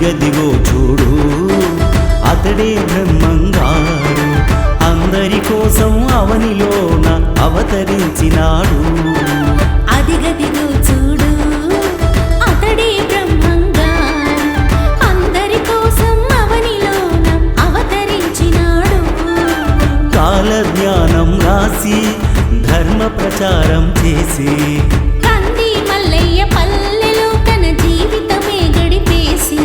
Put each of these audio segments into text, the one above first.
అదిగదిగో చూడు అతడే బ్రహ్మంగారు అందరి కోసం అవనిలోన అవతరించినాడు. అదిగదిగో చూడు అతడే బ్రహ్మంగారు అందరి కోసం అవనిలోన అవతరించినాడు. కాలజ్ఞానం రాసి ధర్మ ప్రచారం చేసి కంది మల్లయ్య పల్లెలో తన జీవితమే గడిపేసి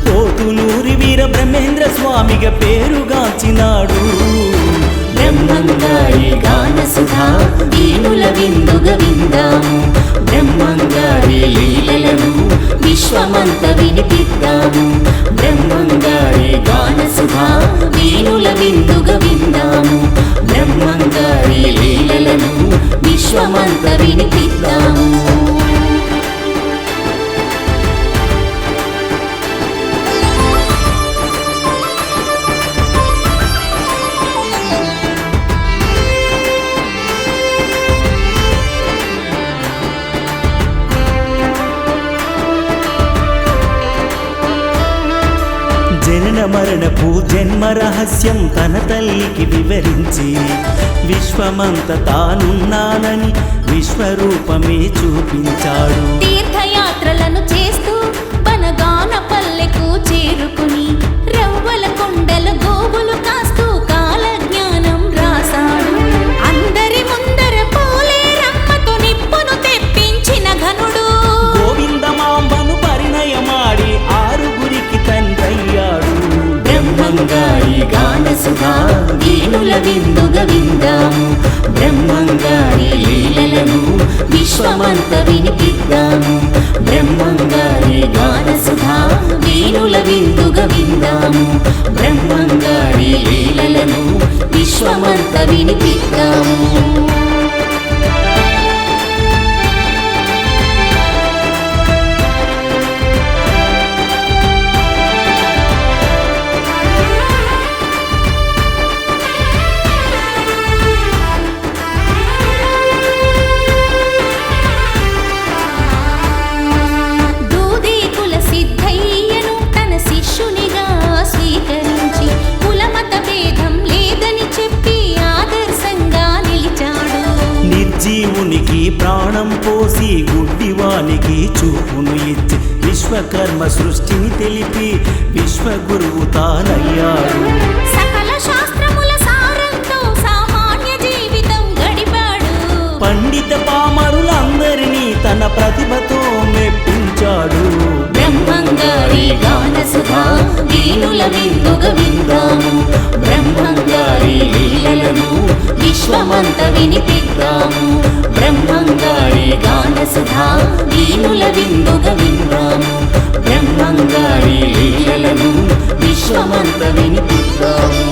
పోతులూరి వీర బ్రహ్మేంద్ర స్వామిగా పేరుగాంచినాడు. బ్రహ్మంగారి గాన సుధా దీనుల విందుగా విందాము. బ్రహ్మంగారి లీలలను విశ్వమంత వినిపిద్దాము. బ్రహ్మంగారి గాన సుధా దీనుల విందుగా విందాము. బ్రహ్మంగారి లీలలను విశ్వమంత వినిపిద్దాము. జనన మరణపు జన్మ రహస్యం తన తల్లికి వివరించి విశ్వమంత తానున్నానని విశ్వరూపమే చూపించాడు. తీర్థయాత్రలను చేస్తూ బనగాన పల్లెకు చేరుకుని రవ్వల కొండల గోవులు కాస్తూ కాలజ్ఞానం రాసాడు. అందరి ముందర పోలే రమ్మతో నిప్పును తెప్పించిన ఘనుడు గోవిందమాంబను పరిణయమాడి ఆరుగురికి తండ్రయ్యాడు. బ్రహ్మంగారి గాన సుధా దీనుల విందుగా విందాము. బ్రహ్మంగారి లీలలను విశ్వమంత వినిపిద్దాము. బ్రహ్మంగారి గాన సుధా దీనుల విందుగా విందాము. బ్రహ్మంగారి లీలలను విశ్వమంత వినిపిద్దాము. జీవునికి ప్రాణం పోసి గుడ్డివానికి చూపును ఇచ్చి విశ్వకర్మ సృష్టిని తెలిపి విశ్వగురువు తానయ్యాడు. సకల శాస్త్రముల సారంతో సామాన్య జీవితం గడిపాడు. పండిత పామరులందరినీ తన ప్రతిభతో మెప్పించాడు. బ్రహ్మంగారి గాన సుధా దీనుల విందుగా విందాము. బ్రహ్మంగారి లీలలను విశ్వమంత వినిపిద్దాము. బ్రహ్మంగారి గాన సుధా దీనుల విందుగా విందాము. బ్రహ్మంగారి లీలలను విశ్వమంత వినిపిద్దాము.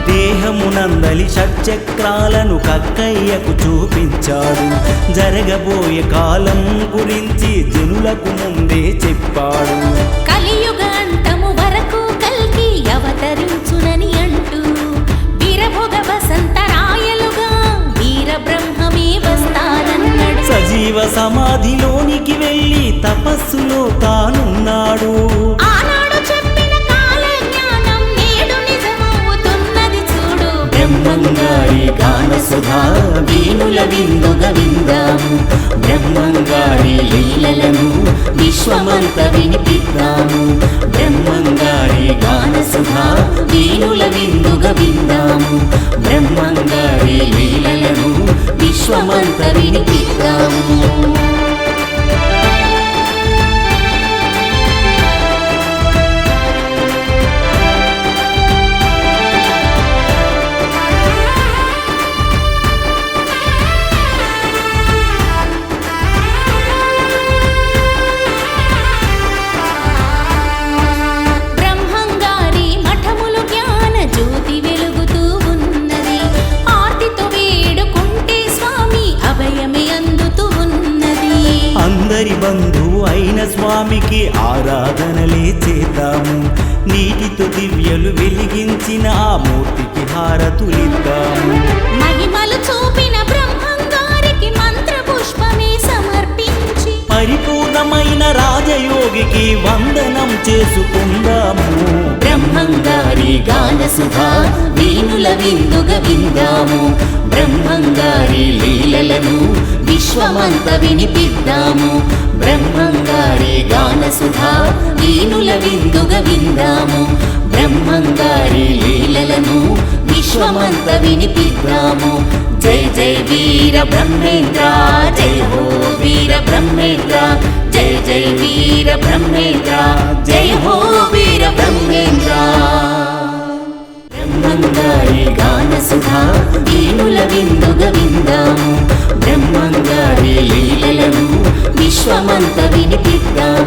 దేహమునందలి షట్చక్రాలను కక్కయ్యకు చూపించాడు. జరగబోయే కాలం గురించి జనులకు ముందే చెప్పాడు. కలియుగ అంతము వరకు కల్కి అవతరించునని అంటూ వీరభోగ వసంతరాయలుగా వీర బ్రహ్మమే వస్తానన్నాడు. సజీవ సమాధిలోనికి వెళ్ళి తపస్సులో తానున్నాడు. ఆనాడు చెప్పిన కాలజ్ఞానం నేడు నిజమవుతున్నది చూడు. బ్రహ్మంగారి గాన సుధా దీనుల విందుగా విందాము. బ్రహ్మంగారి లీలలను విశ్వమంత వినిపిద్దాము. బ్రహ్మంగారి గాన సుధా దీనుల విందుగా విందాము. బ్రహ్మంగారి లీలలను విశ్వమంత వినిపిద్దాము. అభయమే జగబంధువు అయిన స్వామికి ఆరాధనలే చేద్దాము నీటితో దివ్యలు వెలిగించిన ఆ మూర్తికి హారతులిద్దాము మహిమలు చూపిన బ్రహ్మంగారికి మంత్ర పుష్పమే సమర్పించి పరిపూర్ణమైన రాజయోగికి వందనం చేసుకుందాము బ్రహ్మంగారి గాన సుధా వీణుల విందుగా విందాము బ్రహ్మంగారి లీలలను విశ్వమంత వినిపిద్దాము బ్రహ్మంగారి గాన సుధా వీణుల విందుగా విందాము బ్రహ్మంగారి లీలలను విశ్వమంత వినిపిద్దాము జై జై వీర బ్రహ్మేంద్ర జై హో వీర బ్రహ్మేంద్ర జై జై వీర బ్రహ్మేంద్ర జై హో వీర బ్రహ్మేంద్ర బ్రహ్మంగారి గాన సుధా వీణుల విందుగా విందాము బ్రహ్మంగారి లీలలను విశ్వమంత వినిపిద్దాము